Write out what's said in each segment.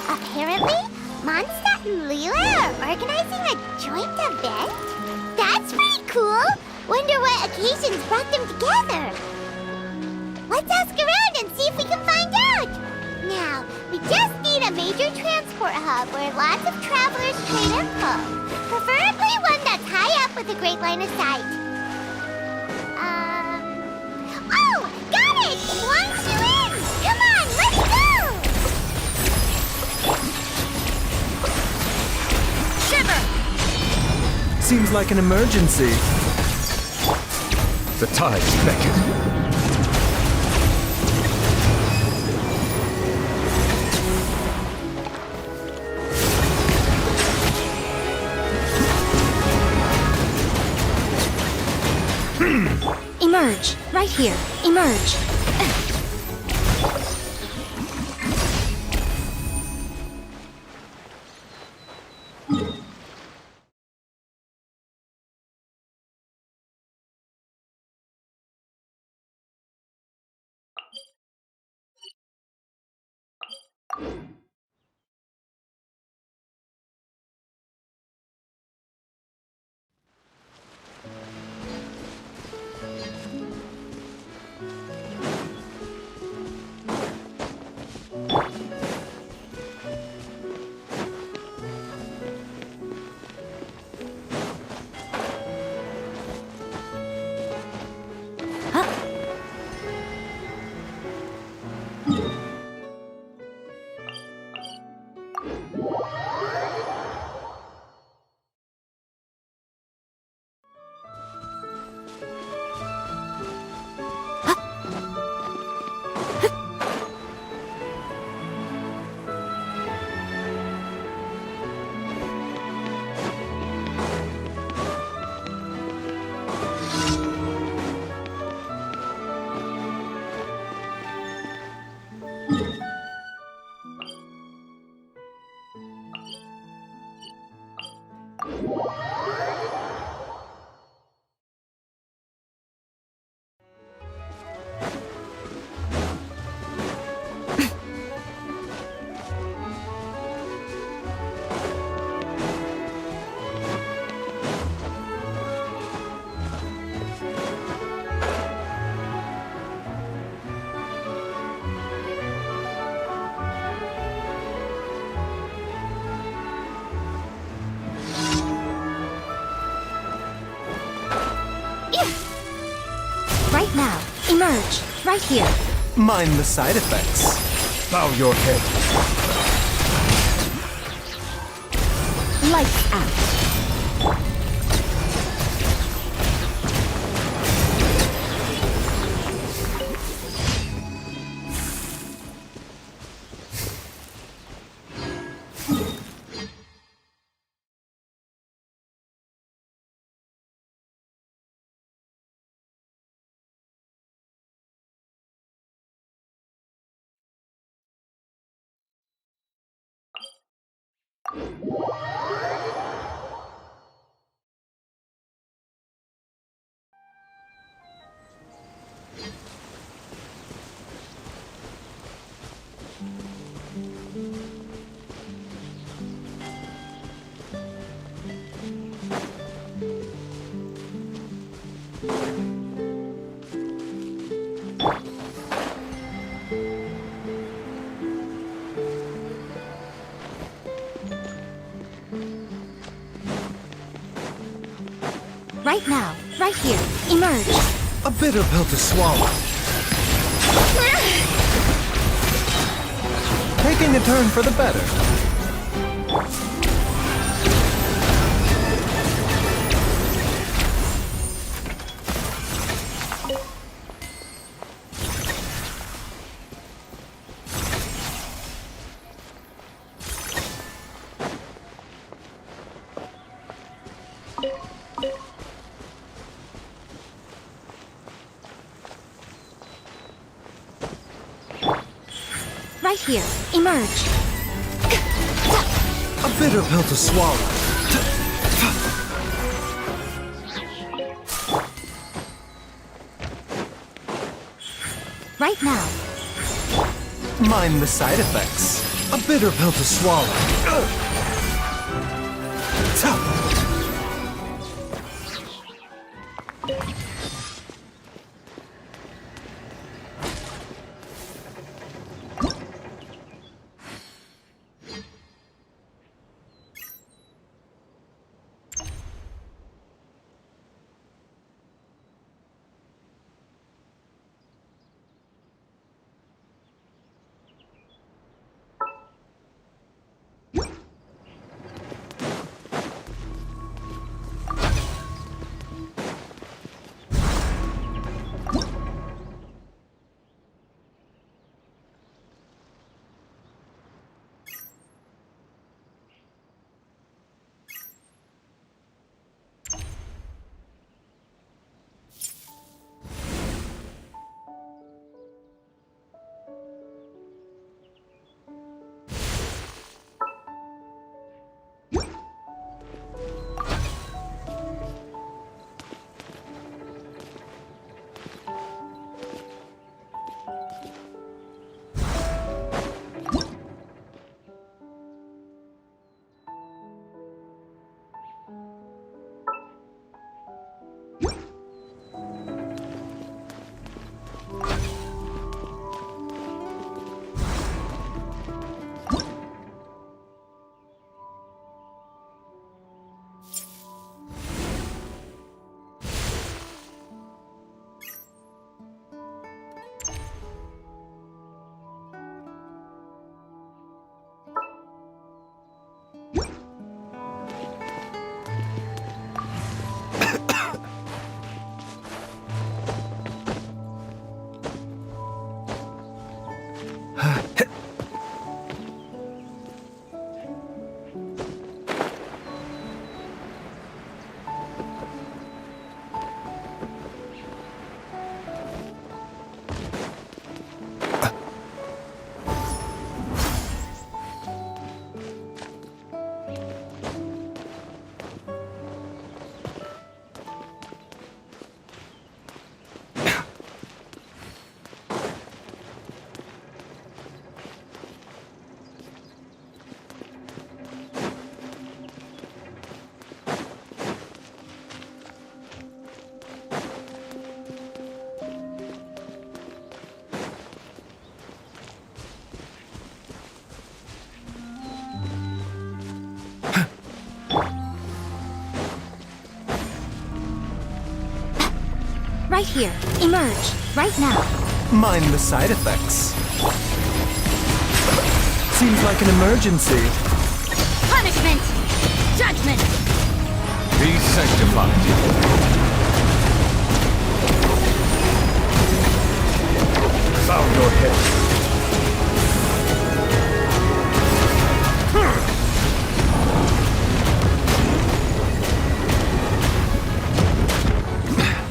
Apparently, Mondstadt and Leela are organizing a joint event? That's pretty cool! Wonder what occasions brought them together? Let's ask around and see if we can find out! Now, we just need a major transport hub where lots of travelers trade info. Preferably one that's high up with a great line of sight. Oh! Got it! Wants you in! Come on, let's go! Shiver! Seems like an emergency. The tides beckon. Emerge! Right here! Emerge! Right now! Emerge! Right here! Mind the side effects. Bow your head. Lights out! Right now! Right here! Emerge! A bitter pill to swallow. Taking a turn for the better. Right here! Emerge! A bitter pill to swallow. Right now! Mind the side effects. A bitter pill to swallow. Tough. Right here. Emerge. Right now. Mind the side effects. Seems like an emergency. Punishment! Judgment! Be sanctified. Bow your head.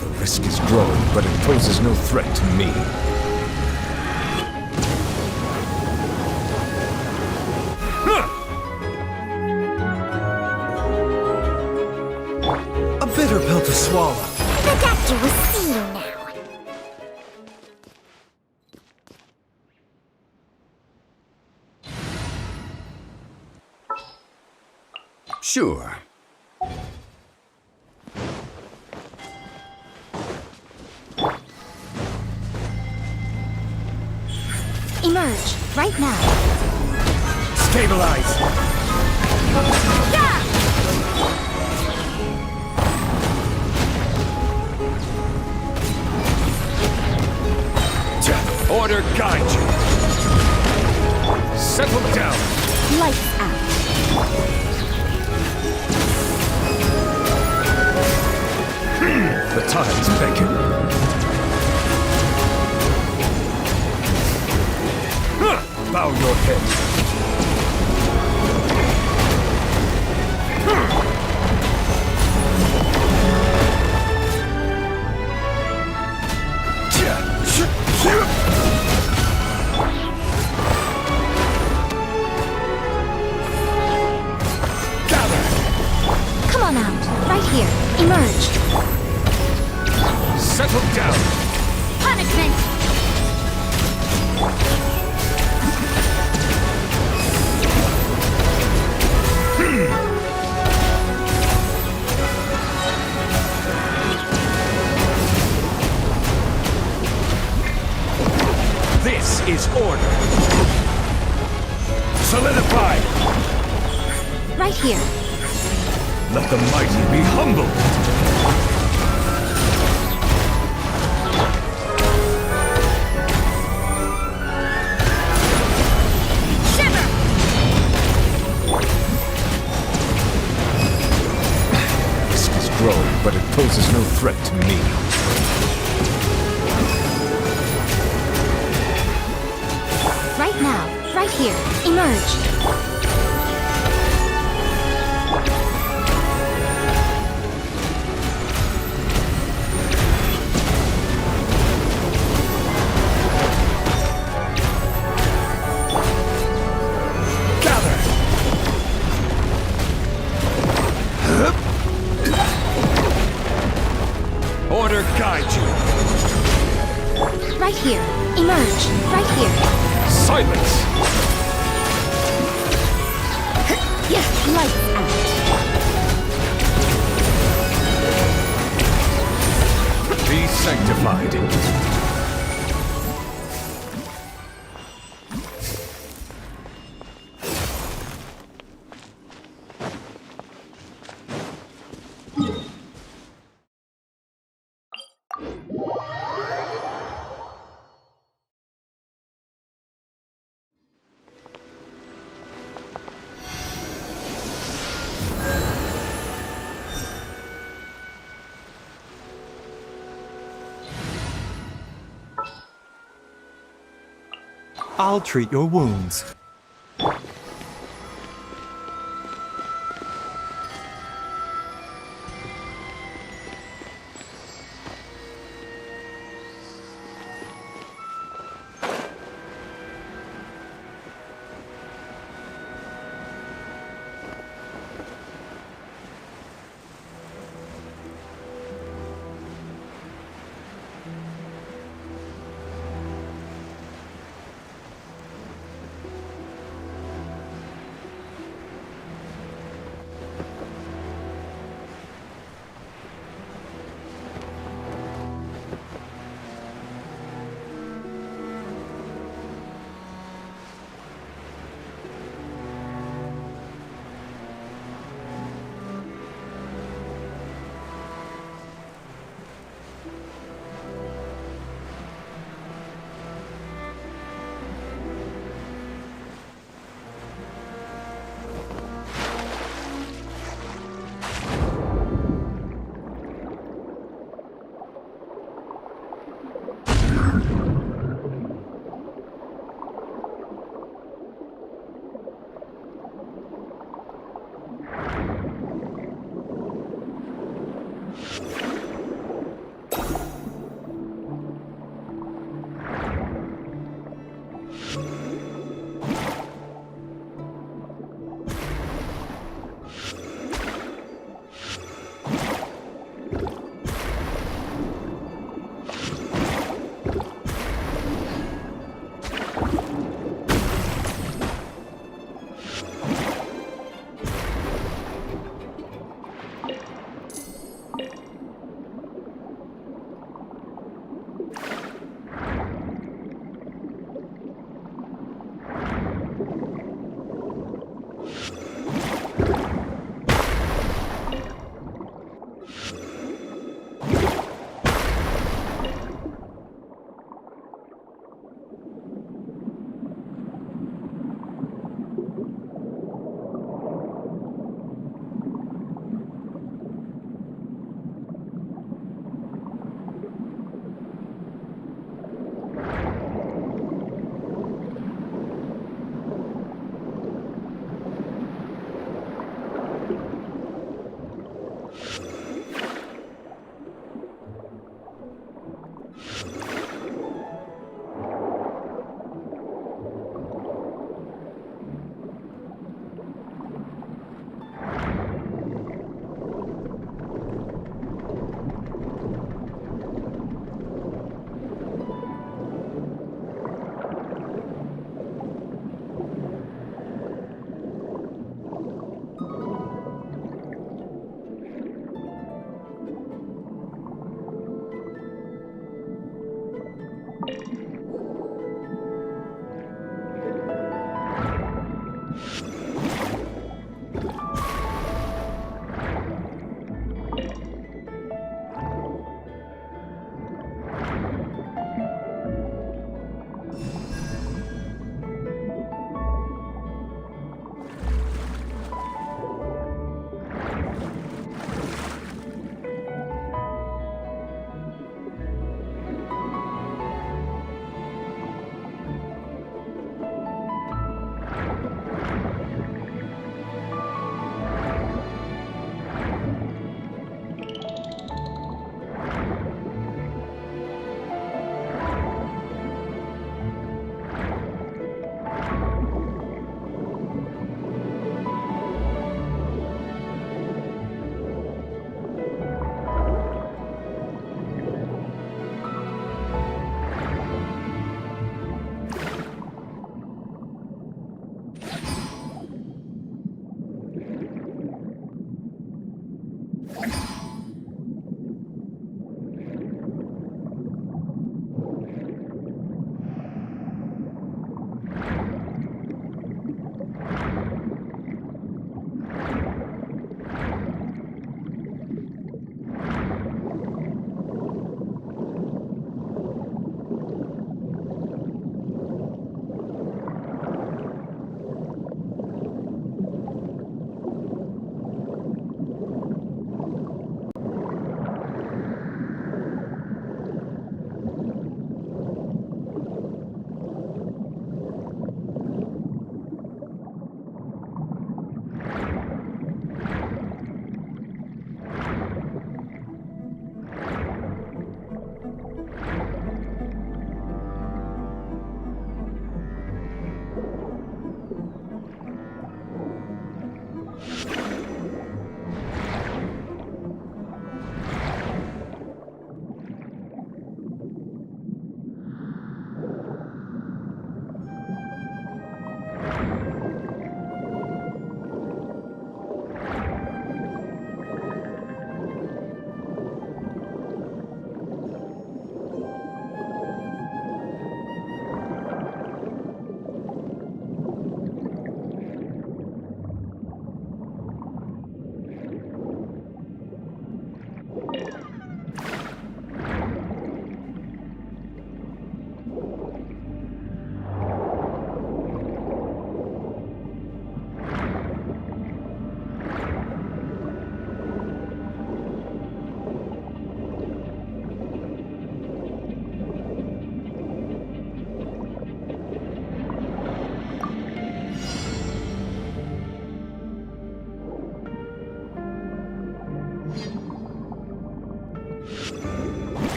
The risk is growing, but it poses no threat to me. A bitter pill to swallow. The doctor will see you now. Sure. Emerge. Right now. Stabilize. Order guide you. Settle down. Lights out. The time's beckon. Bow your head. Come on out. Right here. Emerge. Settle down. Punishment! is order. Solidify! Right here. Let the mighty be humbled! Risk is growing, but it poses no threat to me. Right now. Right here. Emerge. Gather! Order guide you! Right here. Emerge. Right here. Silence! Lights out. Be sanctified. I'll treat your wounds.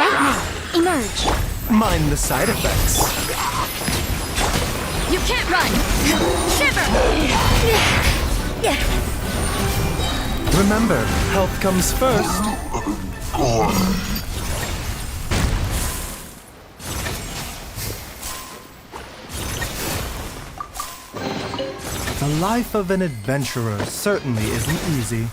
Right now. Emerge. Mind the side effects. You can't run. Shiver. Remember, health comes first. The life of an adventurer certainly isn't easy.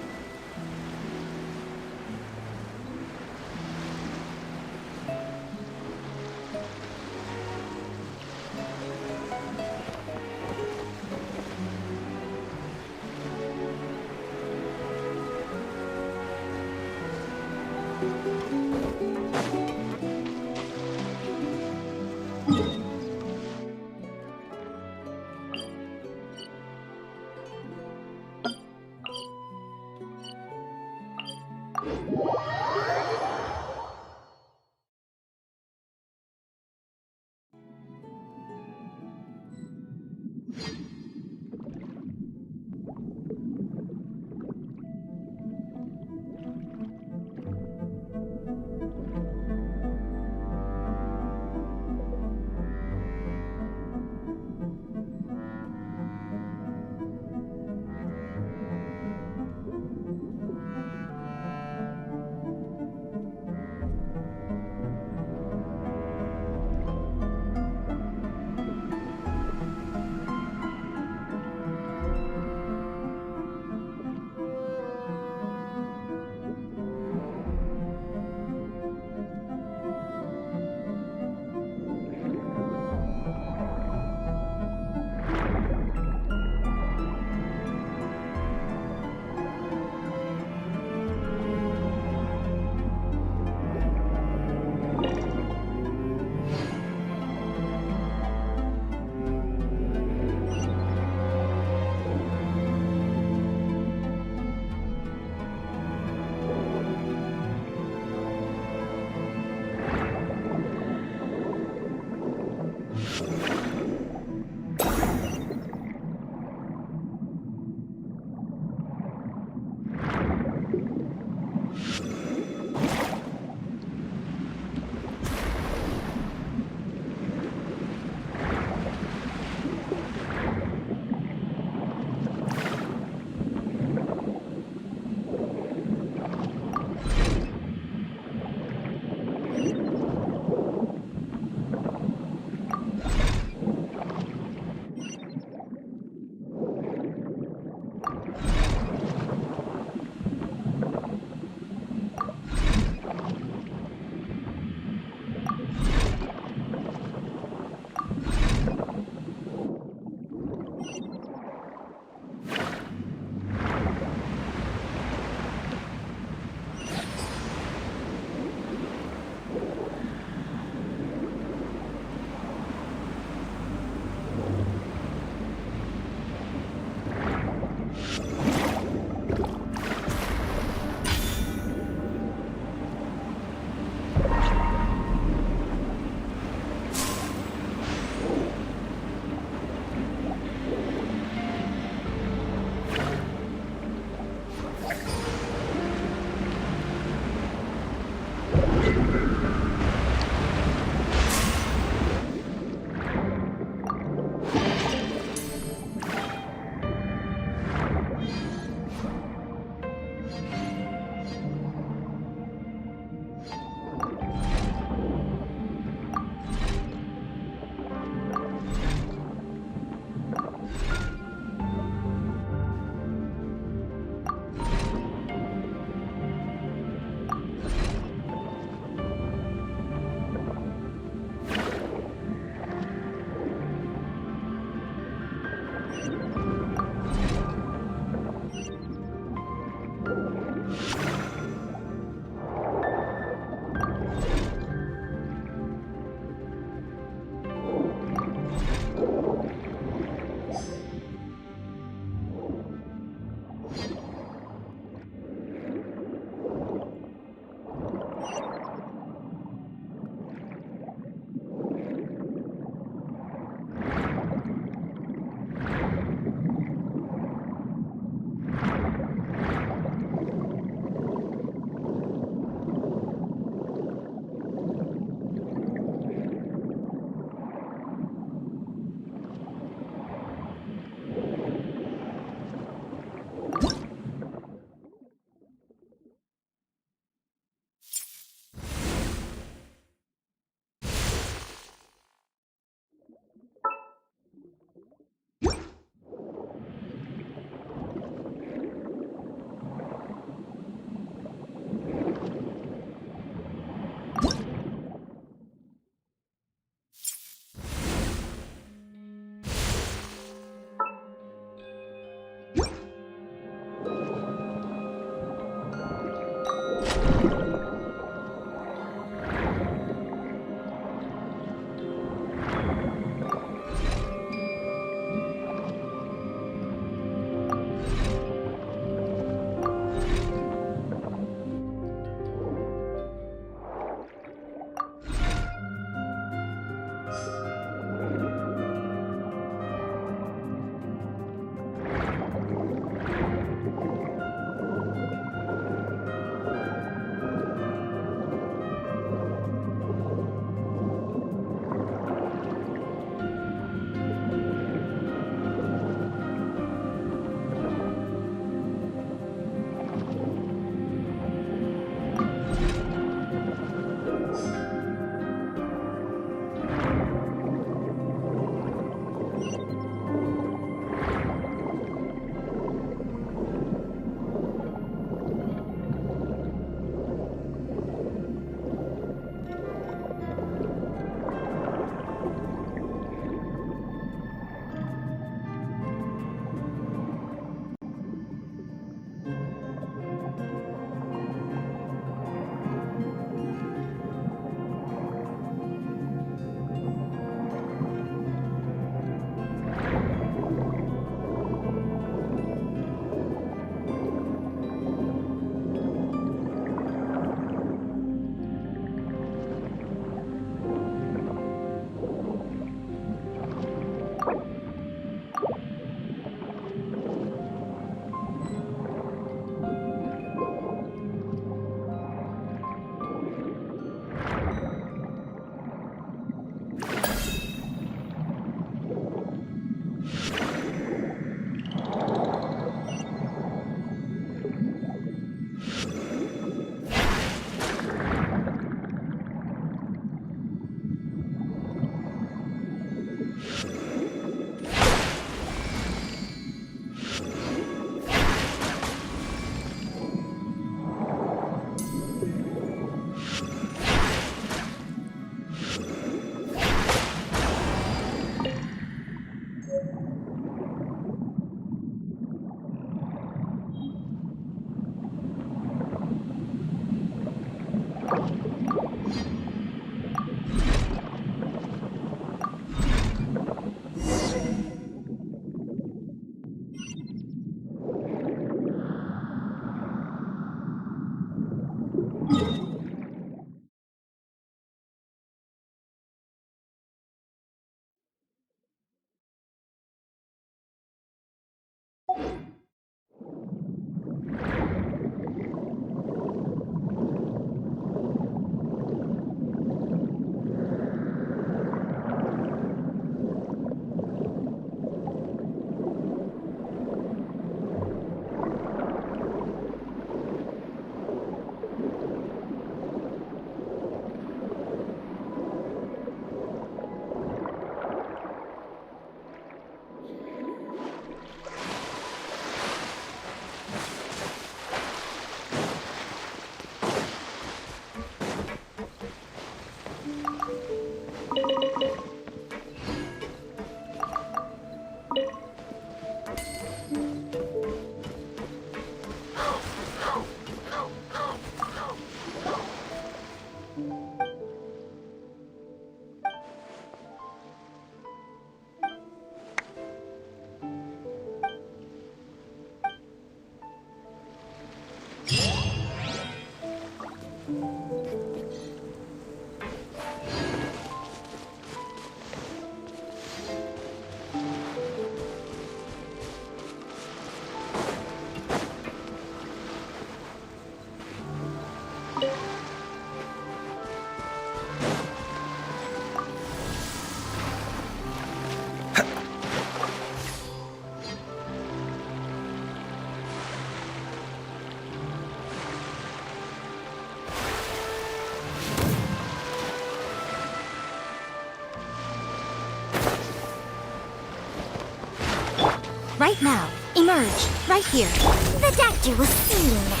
Right now. Emerge. Right here. The doctor will see you now.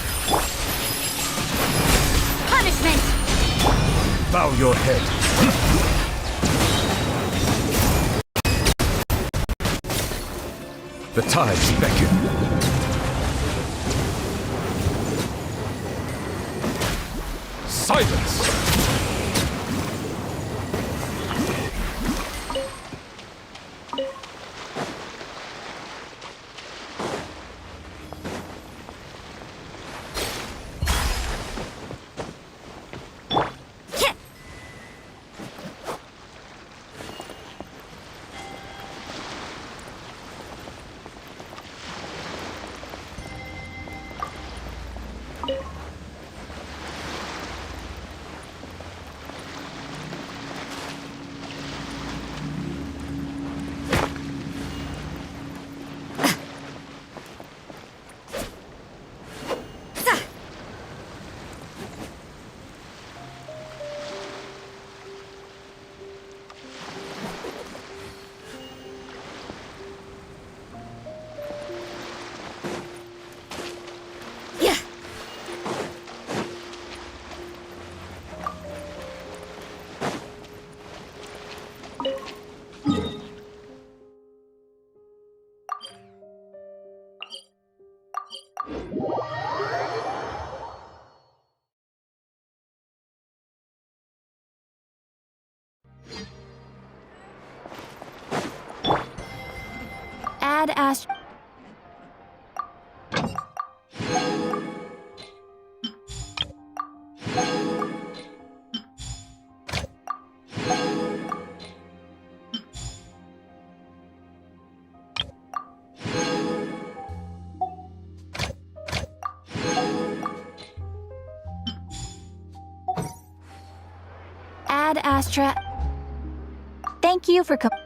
Punishment! Bow your head. The tides beckon. Silence! Ad Ast. Ad Astra. Thank you for coming.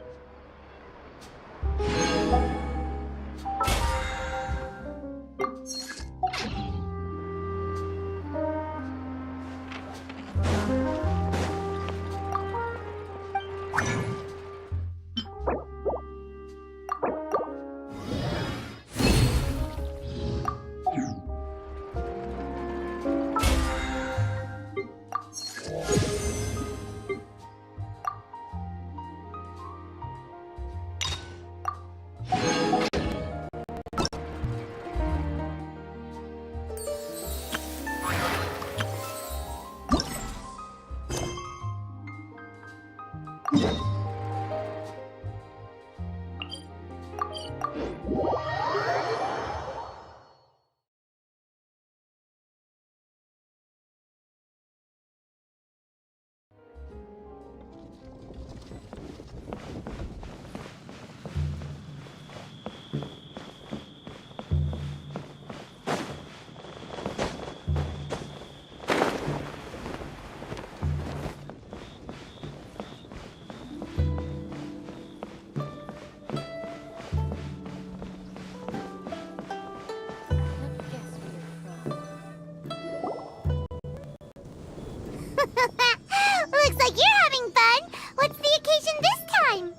Looks like you're having fun. What's the occasion this time?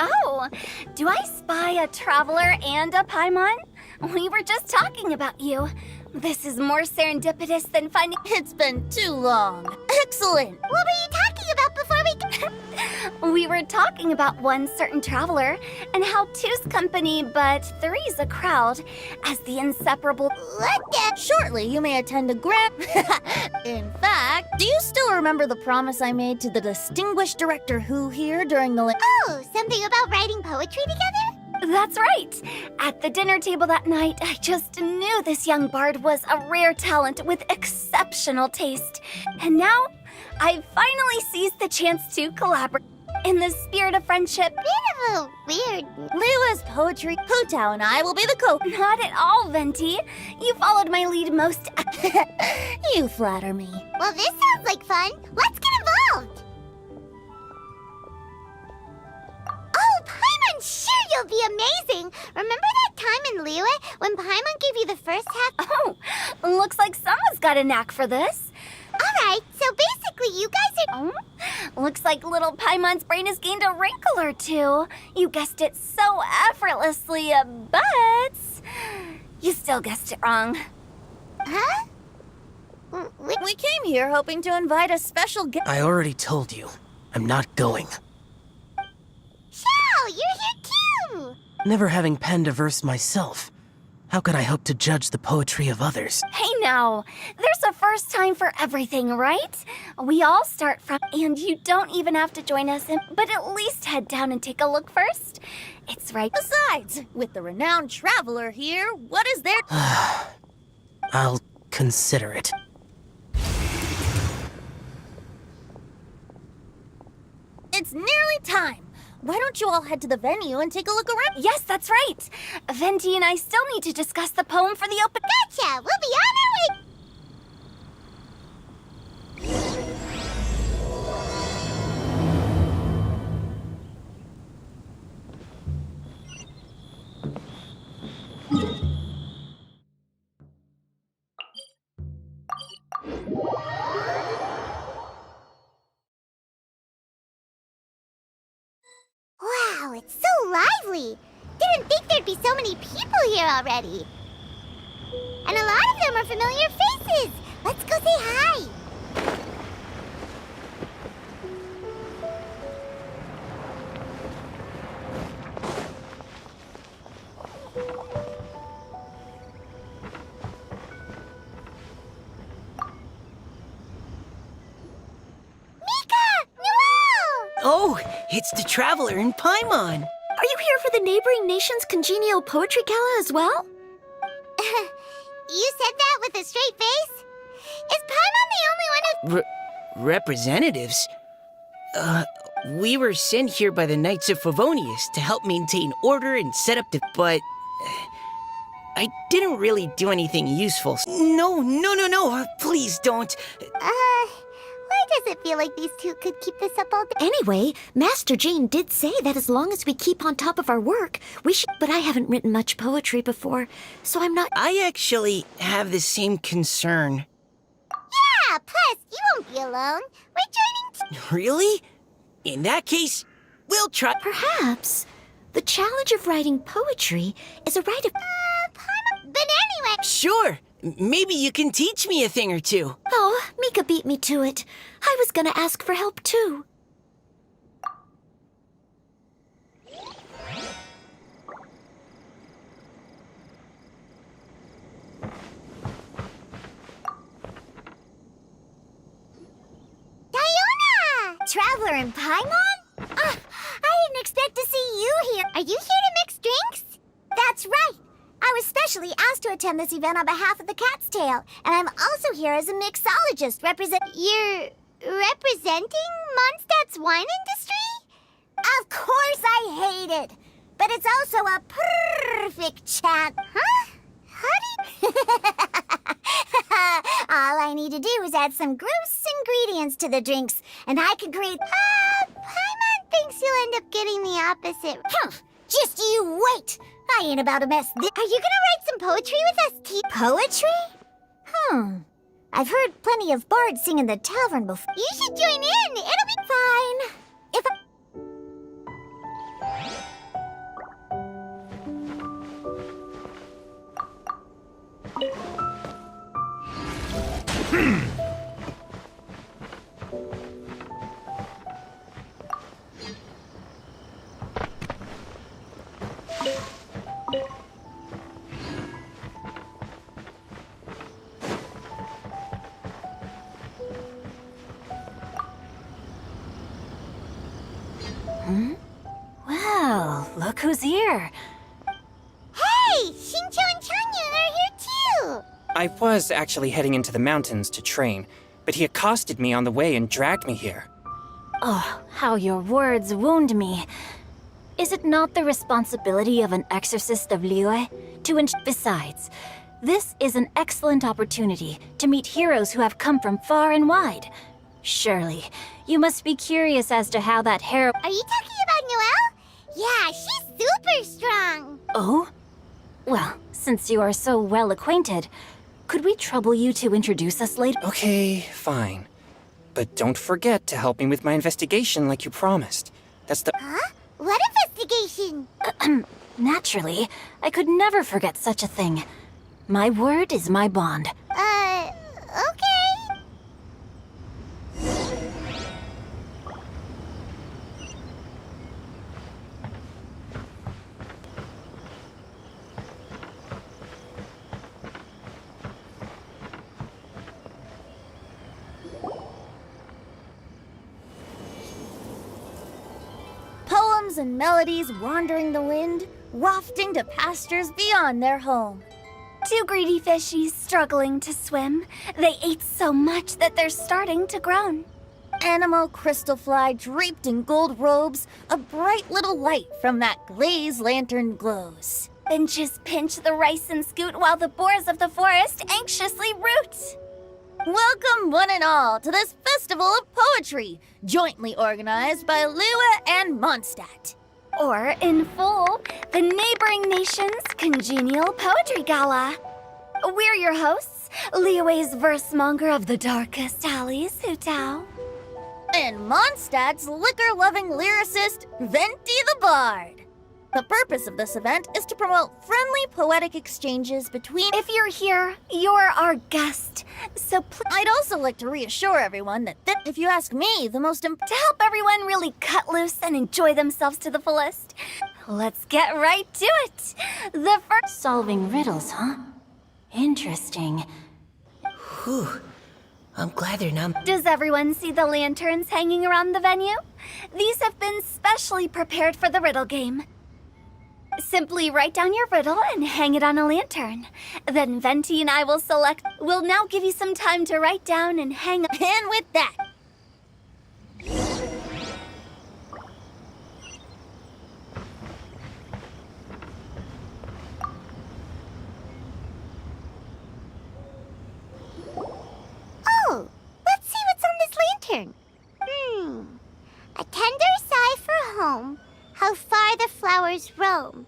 Oh, do I spy a traveler and a Paimon? We were just talking about you. This is more serendipitous than finding. It's been too long. Excellent. What were you talking about before we... We were talking about one certain traveler and how two's company, but three's a crowd, as the inseparable. What the... Shortly, you may attend a grand... In fact, do you still remember the promise I made to the distinguished director Who here during the... Oh, something about writing poetry together? That's right. At the dinner table that night, I just knew this young bard was a rare talent with exceptional taste. And now, I finally seized the chance to collaborate. In the spirit of friendship. Bit of a weird... Liu's poetry. Hutao and I will be the co... Not at all, Venti. You followed my lead most... You flatter me. Well, this sounds like fun. Let's get involved. Oh, Paimon, sure you'll be amazing. Remember that time in Liu when Paimon gave you the first half? Oh, looks like someone's got a knack for this. Alright, so basically you guys are... Oh, looks like little Paimon's brain has gained a wrinkle or two. You guessed it so effortlessly, but... You still guessed it wrong. Huh? We came here hoping to invite a special guest. I already told you. I'm not going. Xiao, you're here too! Never having penned a verse myself. How could I hope to judge the poetry of others? Hey now, there's a first time for everything, right? We all start from, and you don't even have to join us in, but at least head down and take a look first. It's right. Besides, with the renowned traveler here, what is there? I'll consider it. It's nearly time. Why don't you all head to the venue and take a look around? Yes, that's right. Venti and I still need to discuss the poem for the open. Gotcha! We'll be on our way! Wow, it's so lively! Didn't think there'd be so many people here already. And a lot of them are familiar faces. Let's go say hi. Oh, it's the traveler in Paimon. Are you here for the neighboring nation's congenial poetry gala as well? You said that with a straight face? Is Paimon the only one of... Representatives? We were sent here by the Knights of Favonius to help maintain order and set up the... But... I didn't really do anything useful. No, please don't. Why does it feel like these two could keep this up all day? Anyway, Master Jean did say that as long as we keep on top of our work, we should. But I haven't written much poetry before, so I'm not. I actually have the same concern. Yeah, plus, you won't be alone. We're joining Really? In that case, we'll try. Perhaps the challenge of writing poetry is a rite of. Paimon. But anyway... Sure. Maybe you can teach me a thing or two. Oh, Mika beat me to it. I was gonna ask for help too. Diona! Traveler in Paimon? I didn't expect to see you here. Are you here to mix drinks? That's right. I was specially asked to attend this event on behalf of the Cat's Tail, and I'm also here as a mixologist You're representing Mondstadt's wine industry? Of course I hate it, but it's also a perfect chat. Huh? How do All I need to do is add some gross ingredients to the drinks, and I can create... Paimon thinks you'll end up getting the opposite. Just you wait! I ain't about to mess this. Are you gonna write some poetry with us, T? Poetry? I've heard plenty of bards sing in the tavern before. You should join in. It'll be fine. If I... Well, look who's here. Hey! Shincho and Chanyu are here too! I was actually heading into the mountains to train, but he accosted me on the way and dragged me here. Oh, how your words wound me. Is it not the responsibility of an exorcist of Liyue to Besides, this is an excellent opportunity to meet heroes who have come from far and wide. Surely, you must be curious as to how that hero... Are you talking about Noelle? Yeah, she's super strong! Oh? Well, since you are so well acquainted, could we trouble you to introduce us later? Okay, fine. But don't forget to help me with my investigation like you promised. That's the... Huh? What investigation? Naturally, I could never forget such a thing. My word is my bond. Okay. hymns and melodies wandering the wind, wafting to pastures beyond their home. Two greedy fishies struggling to swim. They ate so much that they're starting to groan. Animal crystal fly draped in gold robes, a bright little light from that glazed lantern glows. Benches pinch the rice and scoot while the boars of the forest anxiously root. Welcome, one and all, to this festival of poetry, jointly organized by Liwa and Mondstadt. Or, in full, the neighboring nation's congenial poetry gala. We're your hosts, Liyue's verse-monger of the darkest alleys, Hutao. And Mondstadt's liquor-loving lyricist, Venti the Bard. The purpose of this event is to promote friendly poetic exchanges between... If you're here, you're our guest, so please... I'd also like to reassure everyone that if you ask me, the most To help everyone really cut loose and enjoy themselves to the fullest, let's get right to it. The first... Solving riddles, huh? Interesting. Whew. I'm glad they're not. Does everyone see the lanterns hanging around the venue? These have been specially prepared for the riddle game. Simply write down your riddle and hang it on a lantern. Then Venti and I will select... We'll now give you some time to write down and hang... And with that... Oh, let's see what's on this lantern. A tender sigh for home, how far the flowers roam.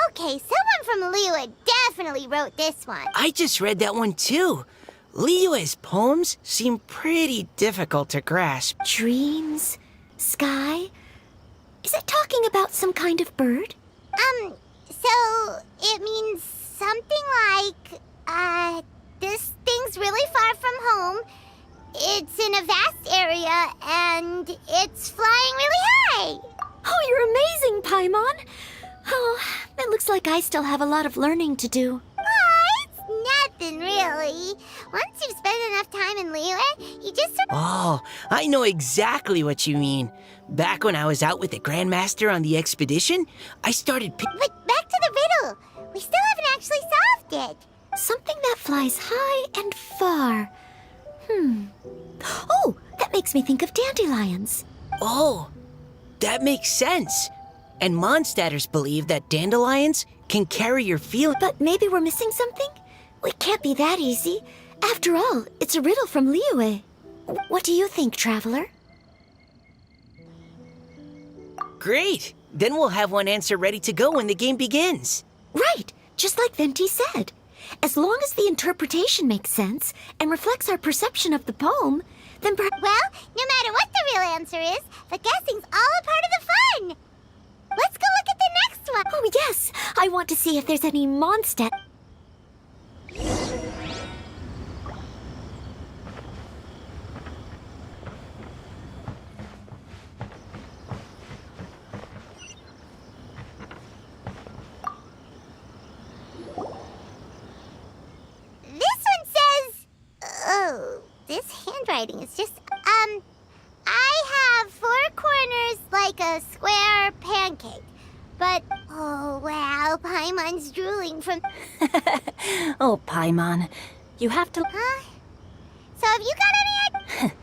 Okay, someone from Liyue definitely wrote this one. I just read that one too. Liyue's poems seem pretty difficult to grasp. Dreams? Sky? Is it talking about some kind of bird? So it means something like, this thing's really far from home. It's in a vast area, and it's flying really high. Oh, you're amazing, Paimon! Oh, it looks like I still have a lot of learning to do. It's nothing really. Once you've spent enough time in Liyue, you just... Oh, I know exactly what you mean. Back when I was out with the Grandmaster on the expedition, I started But back to the riddle. We still haven't actually solved it. Something that flies high and far. Oh, that makes me think of dandelions. Oh, that makes sense. And Mondstadters believe that dandelions can carry your feelings. But maybe we're missing something? It can't be that easy. After all, it's a riddle from Liyue. What do you think, Traveler? Great! Then we'll have one answer ready to go when the game begins. Right, just like Venti said. As long as the interpretation makes sense and reflects our perception of the poem, then perhaps... Well, no matter what the real answer is, the guessing's all a part of the fun. Let's go look at the next one. Oh, yes! I want to see if there's any Mondstadt... This one says... Oh, this handwriting is just... I have 4 corners like a square pancake. But, oh wow, Paimon's drooling from... Oh, Paimon, you have to... Huh? So have you got any...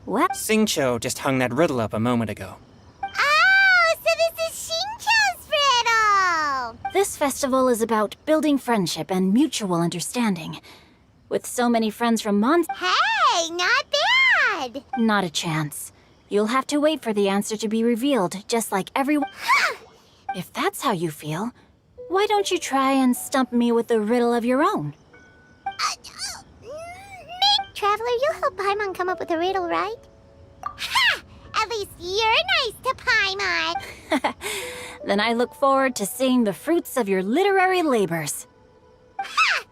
What? Xingqiu just hung that riddle up a moment ago. Oh, so this is Xingqiu's riddle! This festival is about building friendship and mutual understanding. With so many friends from Hey, not bad! not a chance. You'll have to wait for the answer to be revealed, just like everyone... If that's how you feel, why don't you try and stump me with a riddle of your own? Traveler, you'll help Paimon come up with a riddle, right? Ha! At least you're nice to Paimon! Then I look forward to seeing the fruits of your literary labors. Ha!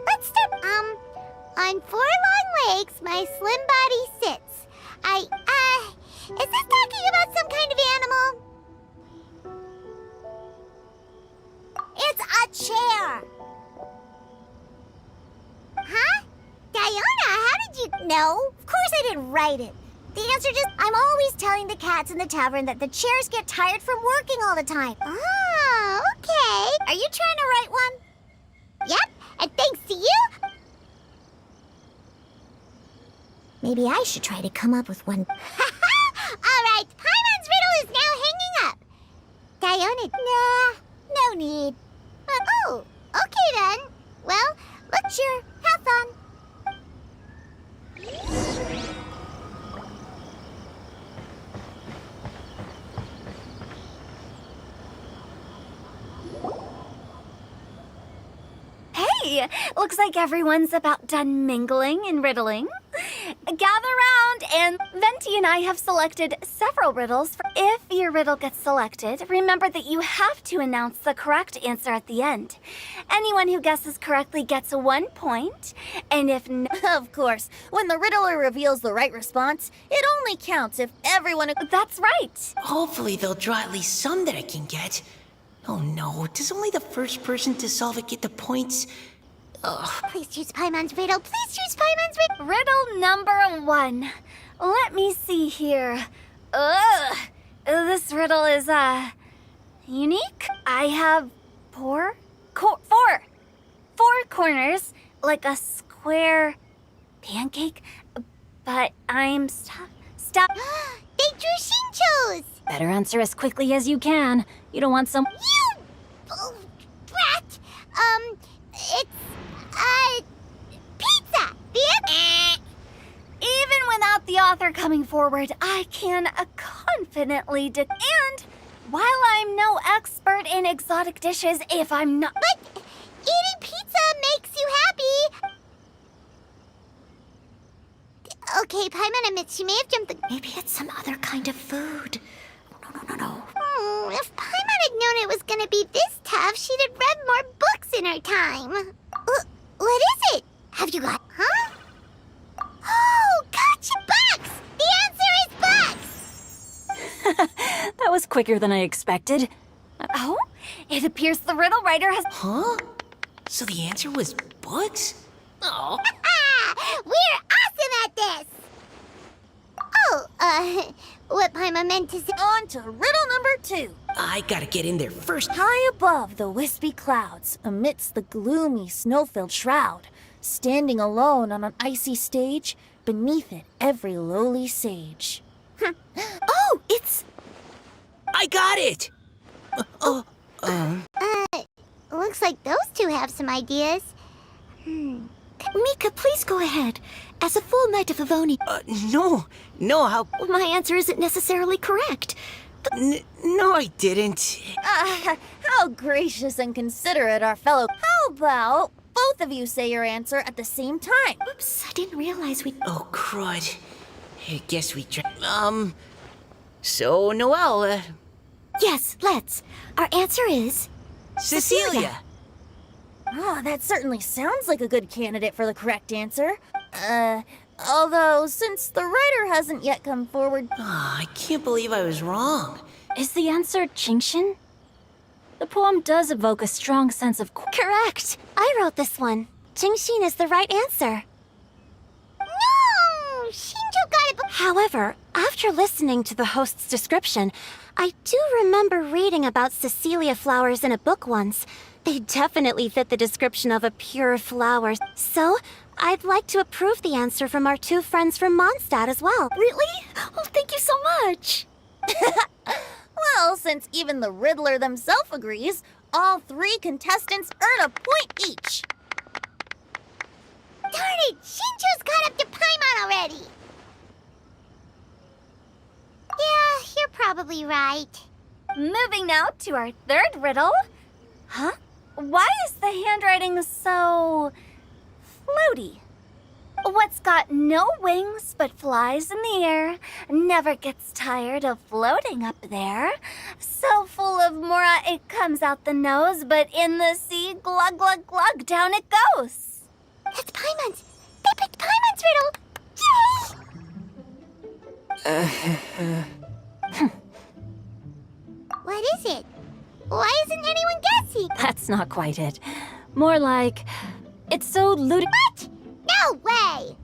Let's start, on 4 long legs, my slim body sits. Is this talking about some kind of animal? you know? Of course I didn't write it. The answer I'm always telling the cats in the tavern that the chairs get tired from working all the time. Oh, okay. Are you trying to write one? Yep, and thanks to you... Maybe I should try to come up with one. All right, Paimon's riddle is now hanging up. Diona, nah, no need. Oh, okay then. Well, look sure, have fun. Hey, looks like everyone's about done mingling and riddling. Gather round, and Venti and I have selected several riddles. If your riddle gets selected, remember that you have to announce the correct answer at the end. Anyone who guesses correctly gets 1 point, and if no... Of course, when the riddler reveals the right response, it only counts if everyone... That's right. Hopefully they'll draw at least some that I can get. Oh no, does only the first person to solve it get the points? Ugh. Please choose Paimon's riddle. Please choose Paimon's riddle. Riddle number 1. Let me see here. Ugh. This riddle is, unique. I have four corners, like a square pancake, but I'm stop. They drew Shinchos. Better answer as quickly as you can. You don't want some... You... Oh, brat. It's... pizza. Even without the author coming forward, I can confidently and while I'm no expert in exotic dishes, if I'm not... But eating pizza makes you happy. Okay, Paimon admits she may have jumped the... Maybe it's some other kind of food. No. If Paimon had known it was gonna be this tough, she'd have read more books in her time. What is it? Have you got... Huh? Oh, gotcha! Bucks! The answer is bucks! That was quicker than I expected. Oh? It appears the riddle writer has... Huh? So the answer was books? Oh. We're awesome at this! Oh, what Paimon meant to say... On to riddle number 2. I gotta get in there first. High above the wispy clouds, amidst the gloomy snow-filled shroud, standing alone on an icy stage, beneath it every lowly sage. Oh, it's... I got it! Looks like those two have some ideas. Mika, please go ahead. As a full knight of Favoni, No, how... my answer isn't necessarily correct. No, I didn't. How gracious and considerate our fellow. How about both of you say your answer at the same time? Oops, I didn't realize we... Oh, crud. I guess we tried. So, Noelle, Yes, let's. Our answer is... Cecilia. Oh, that certainly sounds like a good candidate for the correct answer. Although, since the writer hasn't yet come forward... I can't believe I was wrong. Is the answer Qingshin? The poem does evoke a strong sense of... Correct! I wrote this one. Qingshin is the right answer. No! Shinjo got it... However, after listening to the host's description, I do remember reading about Cecilia flowers in a book once. They definitely fit the description of a pure flower. So, I'd like to approve the answer from our 2 friends from Mondstadt as well. Really? Oh, thank you so much. Well, since even the Riddler themselves agrees, all 3 contestants earn a point each. Darn it! Shinjo's caught up to Paimon already! Yeah, you're probably right. Moving now to our 3rd riddle. Huh? Why is the handwriting so... floaty? What's got no wings but flies in the air, never gets tired of floating up there. So full of mora it comes out the nose, but in the sea, glug glug glug, down it goes. That's Paimon's! They picked Paimon's riddle! Yay! What is it? Why isn't anyone guessing? That's not quite it. More like... It's so What? No way!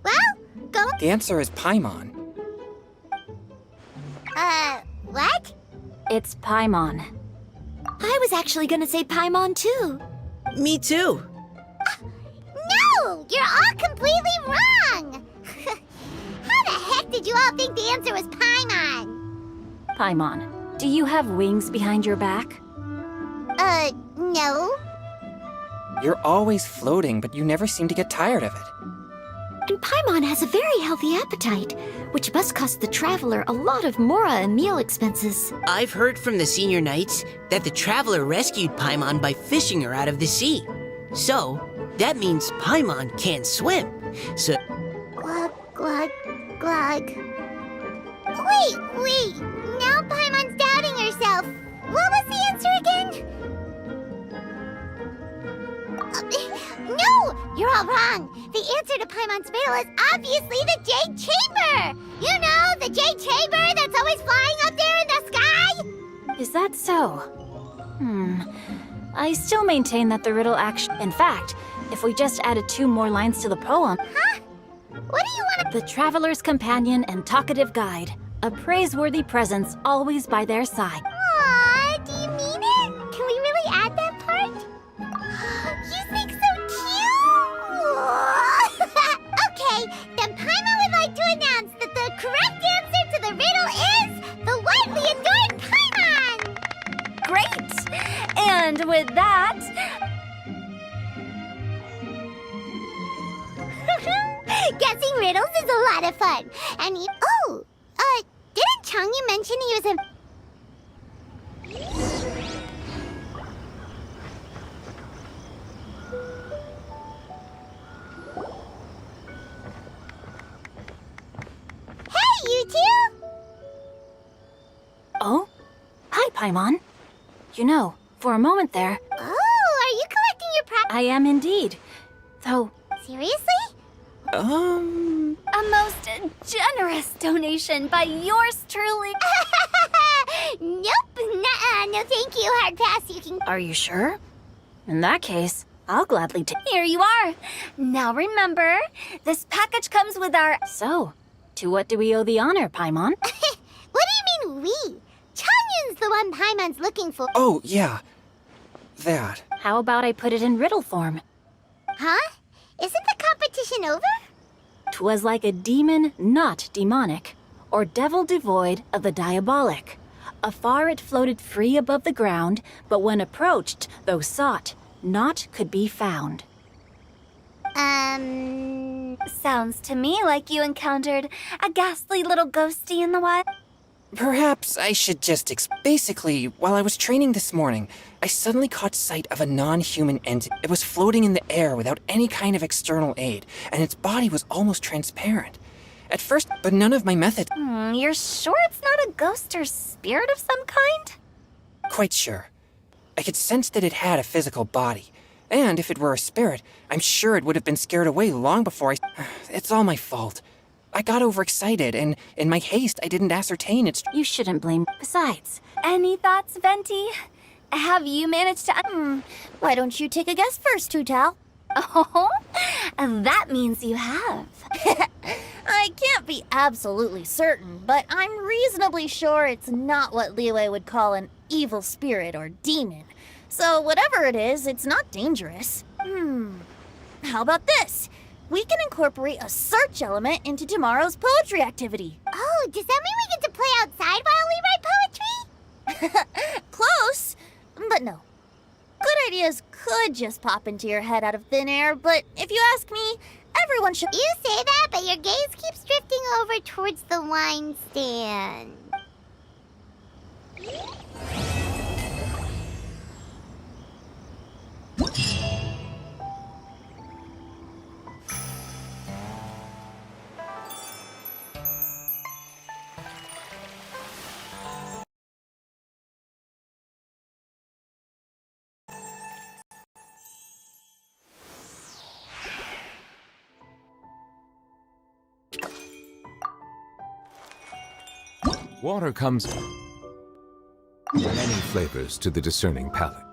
Well, go. The answer is Paimon. What? It's Paimon. I was actually gonna say Paimon too. Me too. No! You're all completely wrong! How the heck did you all think the answer was Paimon? Paimon, do you have wings behind your back? No. You're always floating, but you never seem to get tired of it. And Paimon has a very healthy appetite, which must cost the traveler a lot of mora and meal expenses. I've heard from the senior knights that the traveler rescued Paimon by fishing her out of the sea. So, that means Paimon can't swim. So, Glug, glug, glug. Wait. Now Paimon's doubting herself. What was the answer again? No! You're all wrong. The answer to Paimon's riddle is obviously the Jade Chamber! You know, the Jade Chamber that's always flying up there in the sky? Is that so? I still maintain that the riddle actually. In fact, if we just added 2 more lines to the poem. Huh? What do you want to... The traveler's companion and talkative guide, a praiseworthy presence always by their side. Aw, do you mean it? Can we really add that part? You think so cute? Okay, then Paimon would like to announce that the correct answer to the riddle is the widely adored Paimon! Great! And with that, Guessing riddles is a lot of fun. And didn't Changyu mention he was a... Hey, you two! Oh? Hi, Paimon. You know, for a moment there, Oh, are you collecting your I am indeed. Though, Seriously? a most generous donation by yours truly. Nope, nuh-uh, no thank you, hard pass, you can... are you sure? In that case, I'll gladly take. Here you are. Now remember, this package comes with our... So, to what do we owe the honor, Paimon? What do you mean, we? Changyun's the one Paimon's looking for. Oh, yeah. That. How about I put it in riddle form? Huh? Isn't the competition over? 'Twas like a demon not demonic, or devil devoid of the diabolic. Afar it floated free above the ground, but when approached, though sought, naught could be found. Sounds to me like you encountered a ghastly little ghosty in the wild. Perhaps I should just basically, while I was training this morning, I suddenly caught sight of a non-human entity. It was floating in the air without any kind of external aid, and its body was almost transparent. At first, but none of my methods... You're sure it's not a ghost or spirit of some kind? Quite sure. I could sense that it had a physical body. And if it were a spirit, I'm sure it would have been scared away long before I... It's all my fault. I got overexcited, and in my haste, I didn't ascertain its... You shouldn't blame. Besides, Any thoughts, Venti? Have you managed to... Why don't you take a guess first, Tutal? Oh, that means you have. I can't be absolutely certain, but I'm reasonably sure it's not what Liyue would call an evil spirit or demon. So whatever it is, it's not dangerous. How about this? We can incorporate a search element into tomorrow's poetry activity. Oh, does that mean we get to play outside while we write poetry? Close, but no. Good ideas could just pop into your head out of thin air, but if you ask me, everyone should... You say that, but your gaze keeps drifting over towards the wine stand. Water comes many flavors to the discerning palate.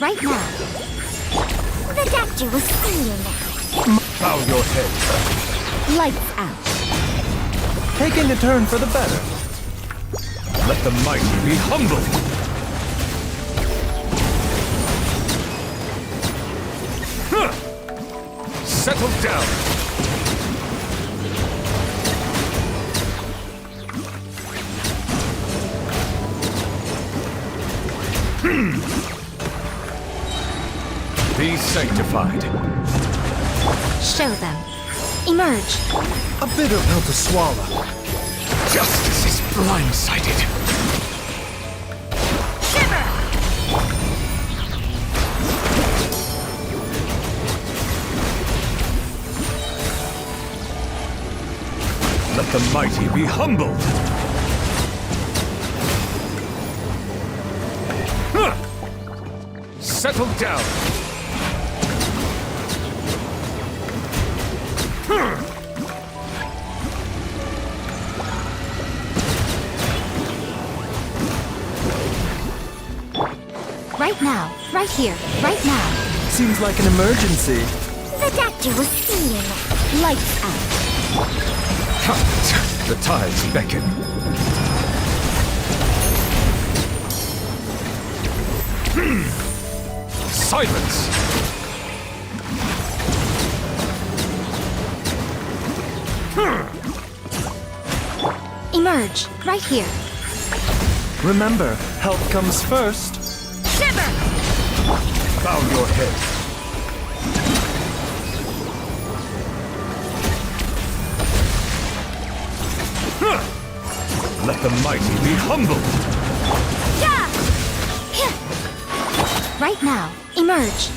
Right now. The doctor will see you now. Bow your head. Lights out. Taking a turn for the better. Let the mighty be humbled. Huh. Settle down. Be sanctified. Show them. Emerge. A bitter pill to swallow. Justice is blindsided. Shiver! Let the mighty be humbled. Huh. Settle down. Right now. Right here. Right now. Seems like an emergency. The doctor will see you now. Lights out. The tides beckon. Silence! Emerge. Right here. Remember, health comes first. Shiver! Bow your head. Let the mighty be humbled. Yeah! Right now. Emerge.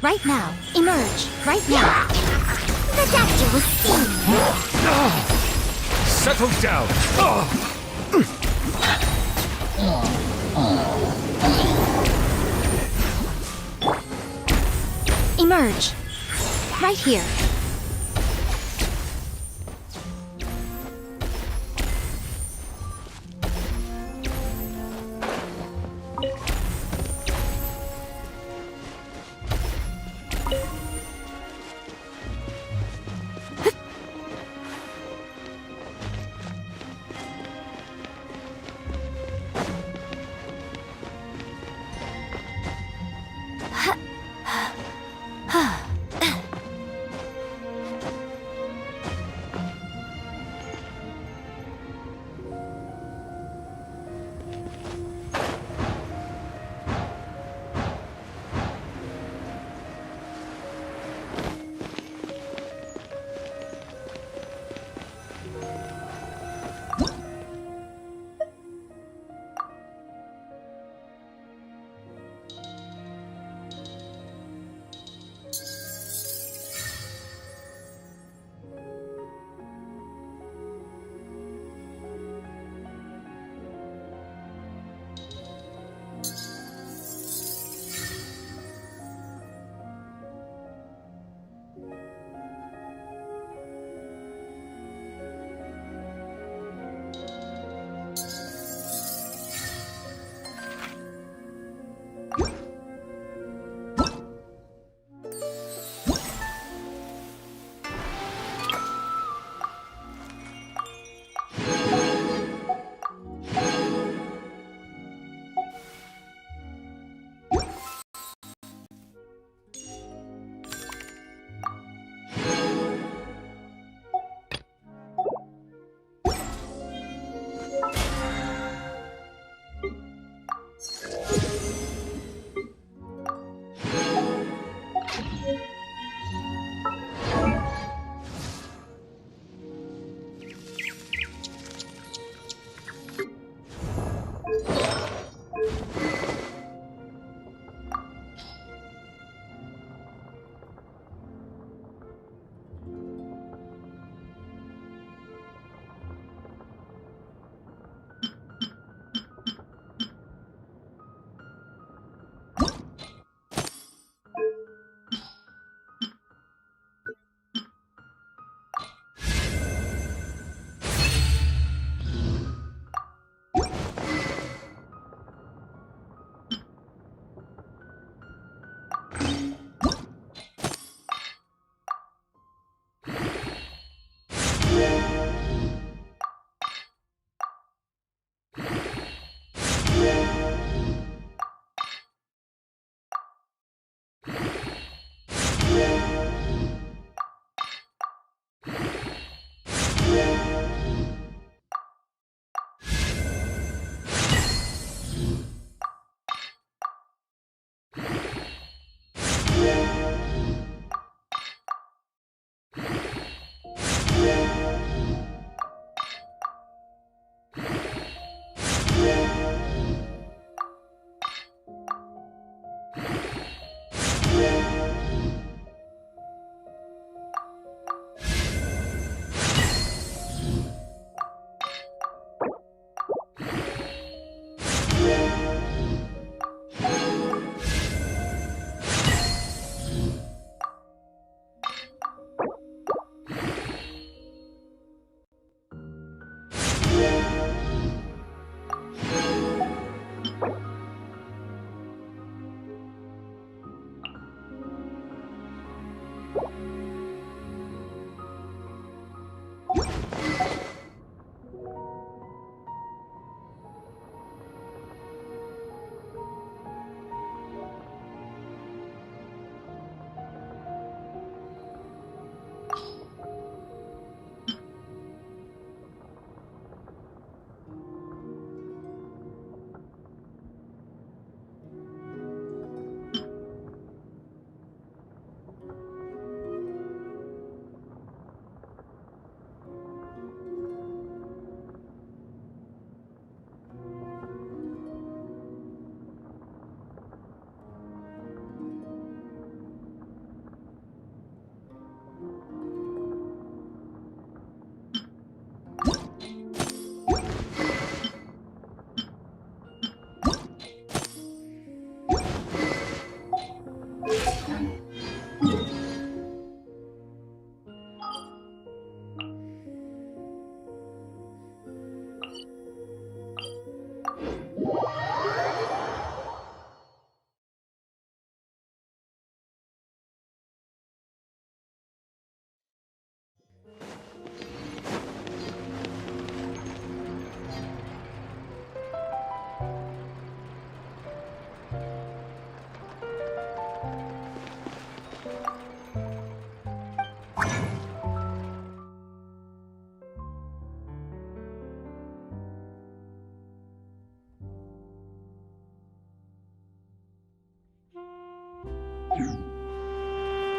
Right now. Emerge. Right now. The doctor will see me. Settle down. Emerge. Right here.